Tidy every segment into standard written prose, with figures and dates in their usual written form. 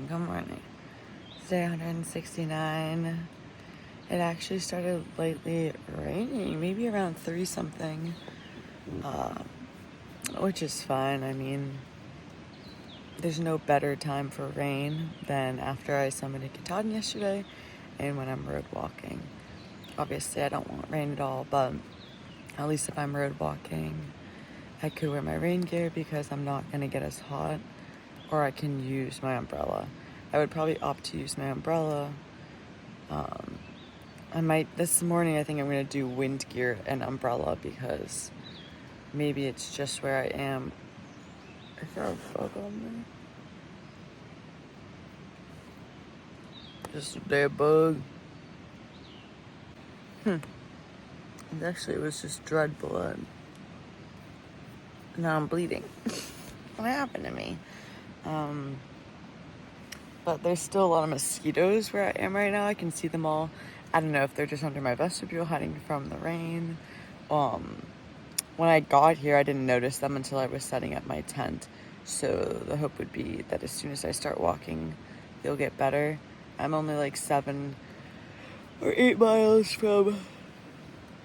Good morning. It's day 169. It actually started lately raining, maybe around 3 something, which is fine. I mean, there's no better time for rain than after I summoned a Katahdin yesterday and when I'm road walking. Obviously, I don't want rain at all, but at least if I'm road walking, I could wear my rain gear because I'm not going to get as hot, or I can use my umbrella. I would probably opt to use my umbrella. This morning I think I'm going to do wind gear and umbrella because maybe it's just where I am. Is there a bug on there? Just a dead bug. Actually, it was just dried blood. Now I'm bleeding. What happened to me? But there's still a lot of mosquitoes where I am right now. I can see them all. I don't know if they're just under my vestibule hiding from the rain. When I got here, I didn't notice them until I was setting up my tent. So the hope would be that as soon as I start walking, they'll get better. I'm only like 7 or 8 miles from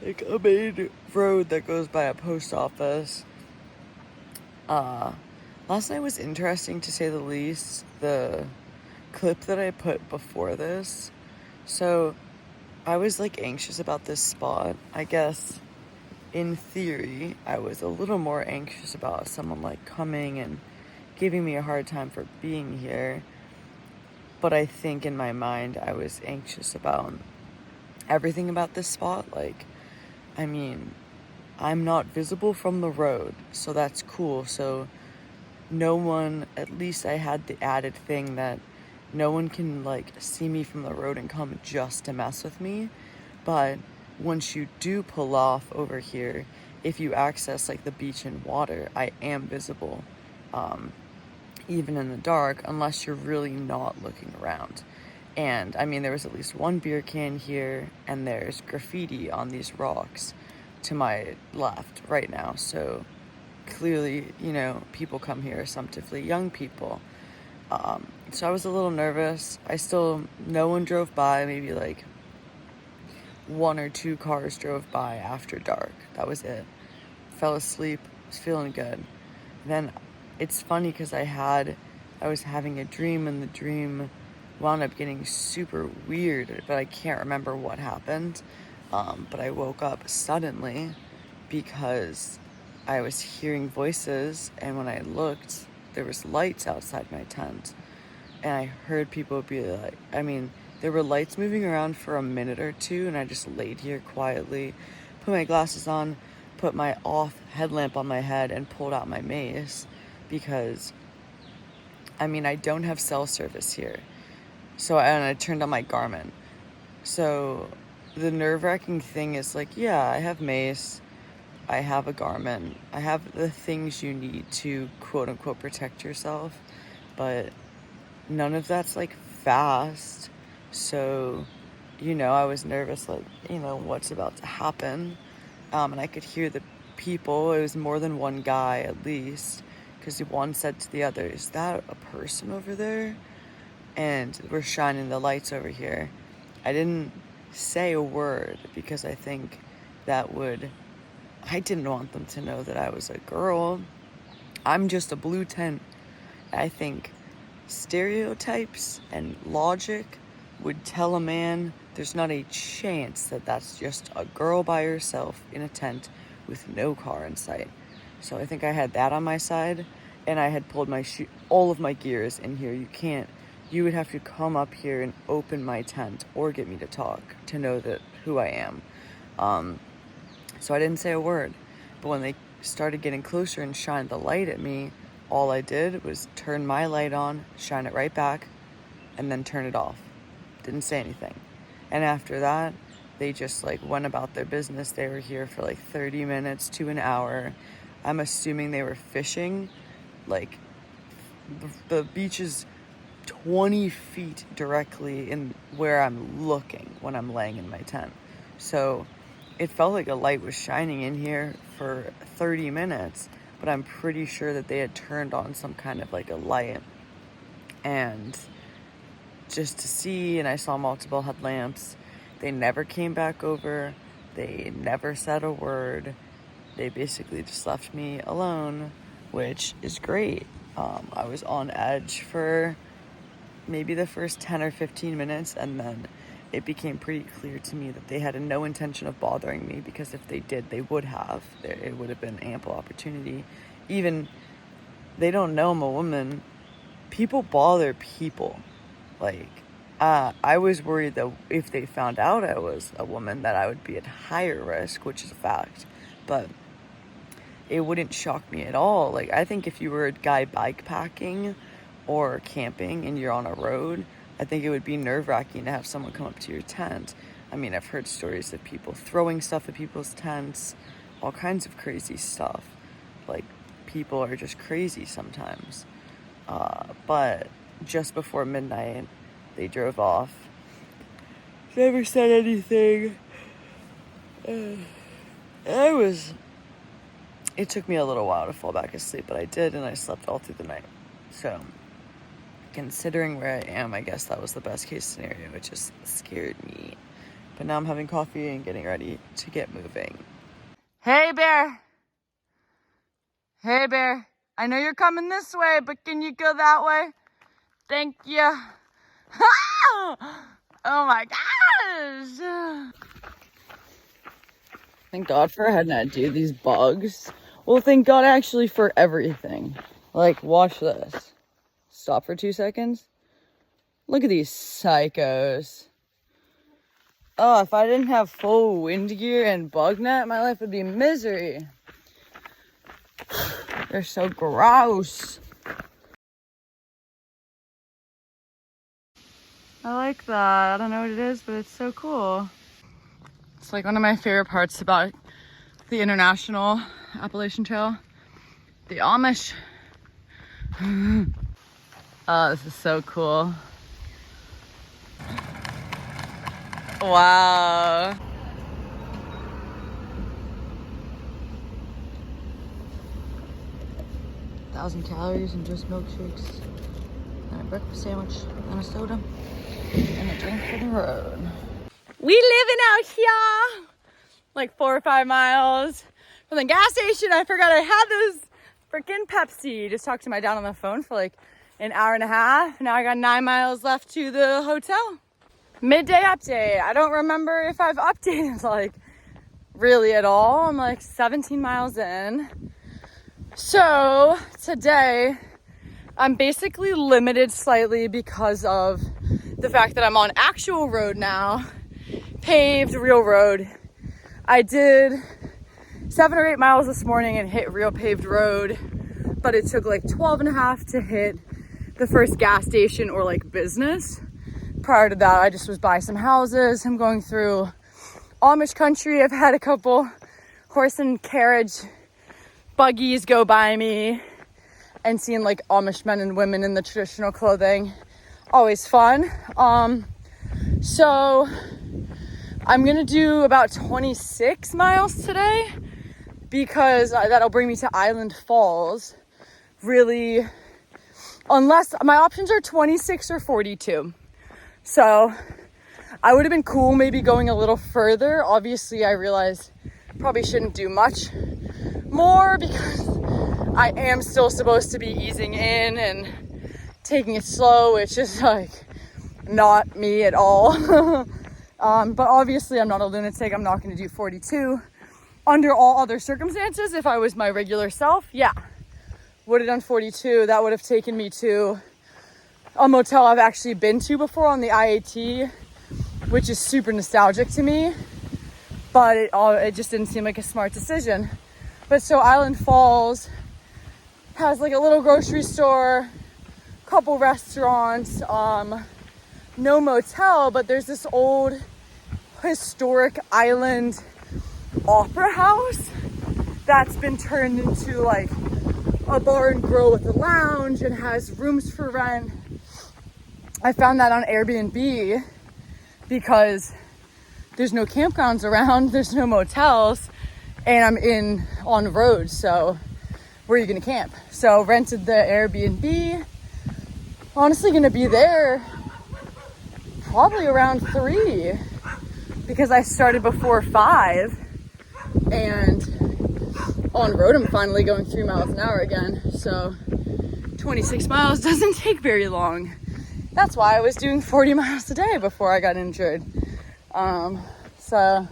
like a main road that goes by a post office. Last night was interesting to say the least. The clip that I put before this. So I was like anxious about this spot. I guess in theory, I was a little more anxious about someone like coming and giving me a hard time for being here. But I think in my mind, I was anxious about everything about this spot. Like, I mean, I'm not visible from the road, so that's cool. So no one, at least I had the added thing that no one can like see me from the road and come just to mess with me. But once you do pull off over here, if you access like the beach and water, I am visible, even in the dark, unless you're really not looking around. And I mean, there was at least one beer can here, and there's graffiti on these rocks to my left right now. So clearly, people come here, assumptively young people. So I was a little nervous. No one drove by, maybe like 1 or 2 cars drove by after dark. That was it. Fell asleep, was feeling good. Then it's funny because I was having a dream, and the dream wound up getting super weird, but I can't remember what happened. But I woke up suddenly because I was hearing voices, and when I looked, there was lights outside my tent. And I heard people be like, there were lights moving around for a minute or two, and I just laid here quietly, put my glasses on, put my off headlamp on my head, and pulled out my mace because, I don't have cell service here. And I turned on my Garmin. So the nerve-wracking thing is like, yeah, I have mace, I have a Garmin, I have the things you need to quote-unquote protect yourself, but none of that's like fast. So, I was nervous, like, what's about to happen. And I could hear the people. It was more than one guy at least, because one said to the other, "Is that a person over there?" And we're shining the lights over here. I didn't say a word because I think I didn't want them to know that I was a girl. I'm just a blue tent. I think stereotypes and logic would tell a man there's not a chance that that's just a girl by herself in a tent with no car in sight. So I think I had that on my side, and I had pulled all of my gears in here. You would have to come up here and open my tent or get me to talk to know who I am. So I didn't say a word, but when they started getting closer and shined the light at me, all I did was turn my light on, shine it right back, and then turn it off. Didn't say anything. And after that, they just like went about their business. They were here for like 30 minutes to an hour. I'm assuming they were fishing. Like, the beach is 20 feet directly in where I'm looking when I'm laying in my tent. So it felt like a light was shining in here for 30 minutes. But I'm pretty sure that they had turned on some kind of like a light. And just to see, and I saw multiple headlamps. They never came back over. They never said a word. They basically just left me alone, which is great. I was on edge for maybe the first 10 or 15 minutes, and then it became pretty clear to me that they had no intention of bothering me, because if they did, they would have. It would have been ample opportunity. Even, they don't know I'm a woman. People bother people. Like, I was worried that if they found out I was a woman, that I would be at higher risk, which is a fact. But it wouldn't shock me at all. Like, I think if you were a guy bikepacking or camping and you're on a road, I think it would be nerve-wracking to have someone come up to your tent. I mean, I've heard stories of people throwing stuff at people's tents, all kinds of crazy stuff. Like, people are just crazy sometimes. But just before midnight, they drove off. Never said anything. It took me a little while to fall back asleep, but I did, and I slept all through the night. So, considering where I am, I guess that was the best case scenario. It just scared me. But now I'm having coffee and getting ready to get moving. Hey, bear. Hey, bear. I know you're coming this way, but can you go that way? Thank you. Oh my gosh. Thank God for a head net, dude. These bugs. Well, thank God actually for everything. Like, watch this. Stop for 2 seconds. Look at these psychos. Oh, if I didn't have full wind gear and bug net, my life would be misery. They're so gross. I like that. I don't know what it is, but it's so cool. It's like one of my favorite parts about the International Appalachian Trail. The Amish. Oh, this is so cool. Wow. $1,000 calories and just milkshakes and a breakfast sandwich and a soda and a drink for the road. We living out here like 4 or 5 miles from the gas station. I forgot I had this freaking Pepsi. Just talked to my dad on the phone for like an hour and a half. Now I got 9 miles left to the hotel. Midday update. I don't remember if I've updated like really at all. I'm like 17 miles in. So today I'm basically limited slightly because of the fact that I'm on actual road now, paved real road. I did 7 or 8 miles this morning and hit real paved road, but it took like 12 and a half to hit the first gas station or like business. Prior to that, I just was by some houses. I'm going through Amish country. I've had a couple horse and carriage buggies go by me and seeing like Amish men and women in the traditional clothing. Always fun. So I'm gonna do about 26 miles today because that'll bring me to Island Falls. Really, unless my options are 26 or 42. So I would have been cool maybe going a little further. Obviously, I realized probably shouldn't do much more because I am still supposed to be easing in and taking it slow, which is like not me at all. But obviously I'm not a lunatic. I'm not going to do 42 under all other circumstances. If I was my regular self, yeah, would have done 42. That would have taken me to a motel I've actually been to before on the IAT, which is super nostalgic to me, but it just didn't seem like a smart decision. But so Island Falls has like a little grocery store, couple restaurants, no motel, but there's this old historic island opera house that's been turned into like a bar and grill with a lounge and has rooms for rent. I found that on Airbnb because there's no campgrounds around, there's no motels, and I'm on the road, so where are you gonna camp? So rented the Airbnb. Honestly gonna be there probably around 3 because I started before 5, and on road I'm finally going 3 miles an hour again. So 26 miles doesn't take very long. That's why I was doing 40 miles a day before I got injured. So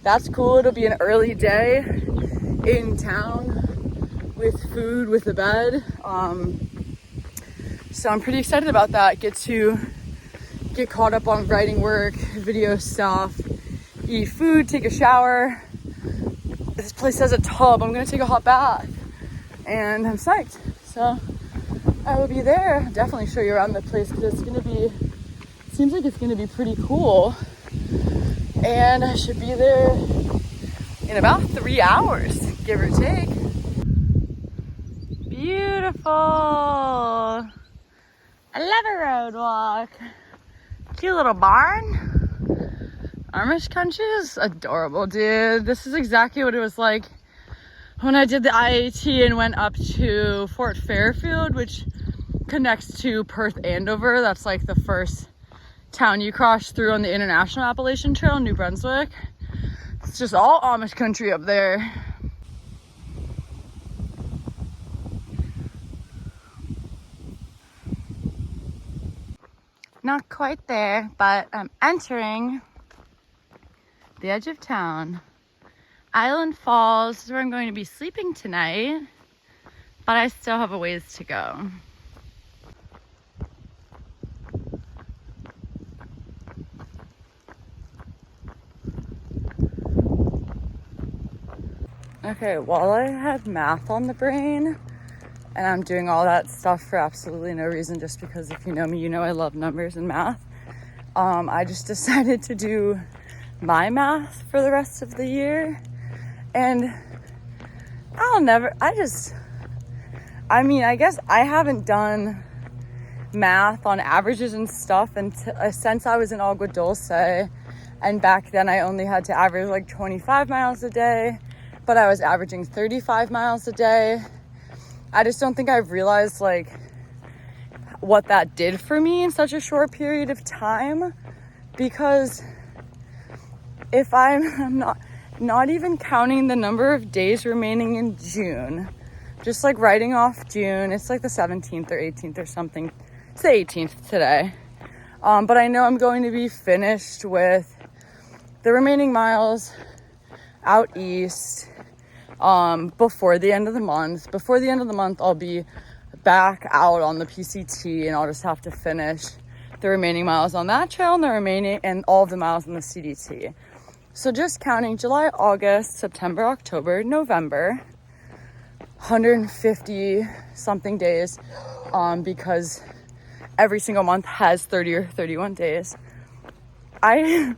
that's cool. It'll be an early day in town with food, with a bed. So I'm pretty excited about that. Get to get caught up on writing work, video stuff, eat food, take a shower. This place has a tub. I'm gonna take a hot bath and I'm psyched. So I will be there. Definitely show you around the place because seems like it's gonna be pretty cool. And I should be there in about 3 hours, give or take. Beautiful. I love a road walk. Cute little barn. Amish country is adorable, dude. This is exactly what it was like when I did the IAT and went up to Fort Fairfield, which connects to Perth Andover. That's like the first town you cross through on the International Appalachian Trail in New Brunswick. It's just all Amish country up there. Not quite there, but I'm entering the edge of town. Island Falls is where I'm going to be sleeping tonight, but I still have a ways to go. Okay, while I had math on the brain, and I'm doing all that stuff for absolutely no reason, just because if you know me, you know I love numbers and math, I just decided to do my math for the rest of the year. And I guess I haven't done math on averages and stuff since I was in Agua Dulce. And back then I only had to average like 25 miles a day, but I was averaging 35 miles a day. I just don't think I've realized like what that did for me in such a short period of time, because if I'm not even counting the number of days remaining in June, just like writing off June, it's like the 17th or 18th or something. It's the 18th today. But I know I'm going to be finished with the remaining miles out east before the end of the month. Before the end of the month, I'll be back out on the PCT, and I'll just have to finish the remaining miles on that trail and all of the miles on the CDT. So just counting July, August, September, October, November, 150 something days, because every single month has 30 or 31 days. I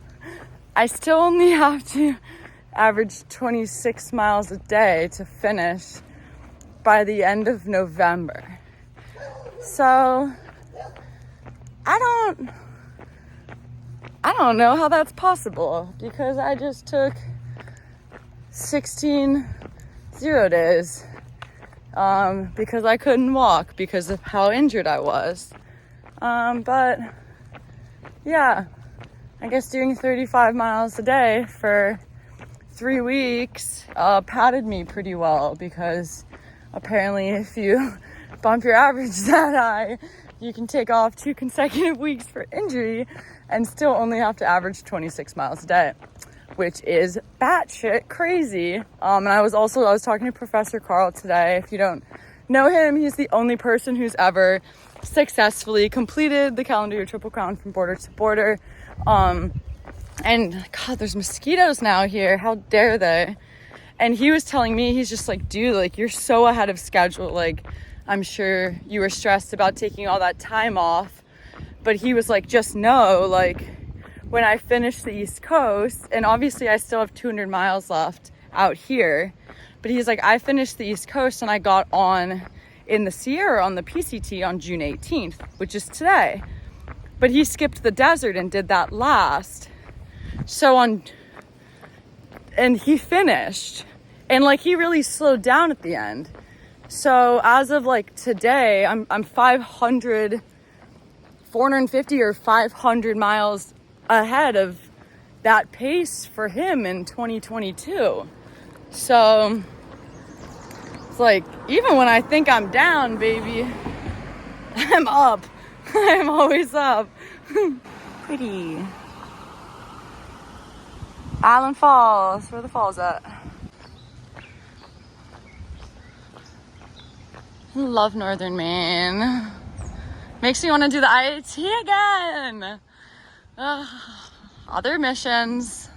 still only have to average 26 miles a day to finish by the end of November. So I don't know how that's possible, because I just took 16 0 days because I couldn't walk because of how injured I was. But yeah, I guess doing 35 miles a day for 3 weeks padded me pretty well, because apparently if you bump your average that high, you can take off 2 consecutive weeks for injury and still only have to average 26 miles a day, which is batshit crazy. And I was talking to Professor Carl today. If you don't know him, he's the only person who's ever successfully completed the calendar year Triple Crown from border to border. And God, there's mosquitoes now here. How dare they? And he was telling me, he's just like, dude, like, you're so ahead of schedule. Like, I'm sure you were stressed about taking all that time off. But he was like, just know, like, when I finish the East Coast, and obviously I still have 200 miles left out here, but he's like, I finished the East Coast and I got on in the Sierra on the PCT on June 18th, which is today. But he skipped the desert and did that last. And he finished, and like, he really slowed down at the end. So as of like today, I'm 500 450 or 500 miles ahead of that pace for him in 2022. So it's like, even when I think I'm down, baby, I'm up. I'm always up. Pretty. Island Falls. Where are the falls at? Love Northern Maine. Makes me want to do the IAT again. Other missions.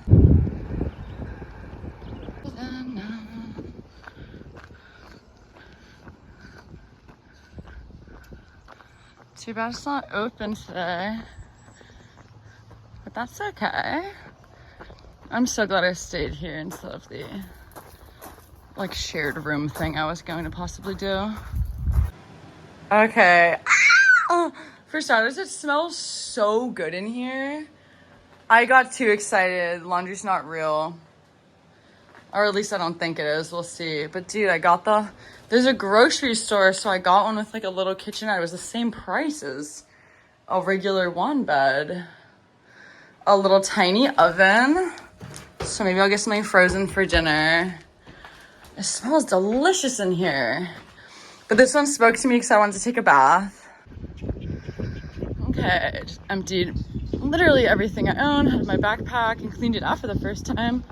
Too bad it's not open today. But that's okay. I'm so glad I stayed here instead of the like shared room thing I was going to possibly do. Okay. For starters, it smells so good in here. I got too excited. Laundry's not real. Or at least I don't think it is. We'll see. But dude, there's a grocery store, so I got one with like a little kitchenette. It was the same price as a regular one bed. A little tiny oven. So maybe I'll get something frozen for dinner. It smells delicious in here. But this one spoke to me because I wanted to take a bath. Okay, I just emptied literally everything I own, had my backpack, and cleaned it out for the first time.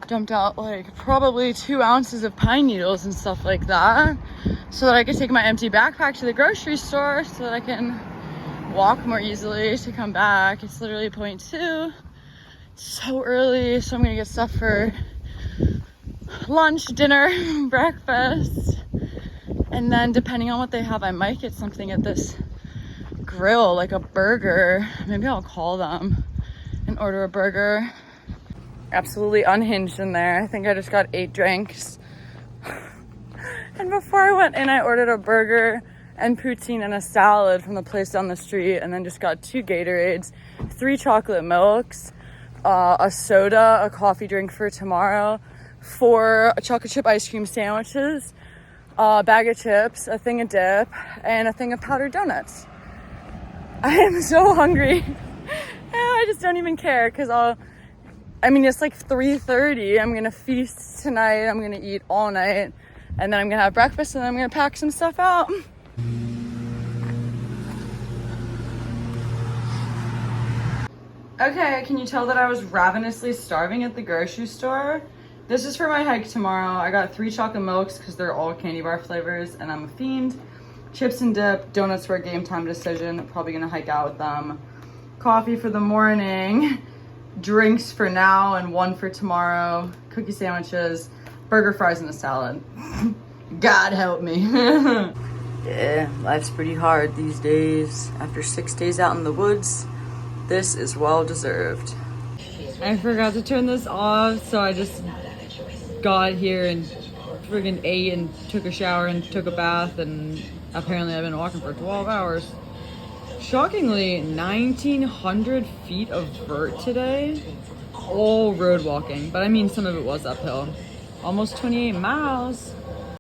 Dumped out like probably 2 ounces of pine needles and stuff like that, so that I could take my empty backpack to the grocery store so that I can walk more easily to come back. It's literally 0.2. It's so early, so I'm gonna get stuff for lunch, dinner, breakfast, and then depending on what they have, I might get something at this grill, like a burger. Maybe I'll call them and order a burger. Absolutely unhinged in there. I think I just got 8 drinks. And before I went in, I ordered a burger and poutine and a salad from the place down the street, and then just got 2 Gatorades, 3 chocolate milks, a soda, a coffee drink for tomorrow, 4 chocolate chip ice cream sandwiches, a bag of chips, a thing of dip, and a thing of powdered donuts. I am so hungry. I just don't even care because it's like 3:30. I'm gonna feast tonight. I'm gonna eat all night, and then I'm gonna have breakfast, and then I'm gonna pack some stuff out. Okay, can you tell that I was ravenously starving at the grocery store? This is for my hike tomorrow. I got 3 chocolate milks because they're all candy bar flavors, and I'm a fiend. Chips and dip, donuts for a game time decision. Probably gonna hike out with them. Coffee for the morning. Drinks for now and 1 for tomorrow. Cookie sandwiches, burger, fries, and a salad. God help me. Yeah, life's pretty hard these days. After 6 days out in the woods, this is well deserved. I forgot to turn this off, so I just got here and friggin' ate and took a shower and took a bath, and apparently I've been walking for 12 hours. Shockingly, 1,900 feet of vert today. All road walking, but I mean some of it was uphill. Almost 28 miles.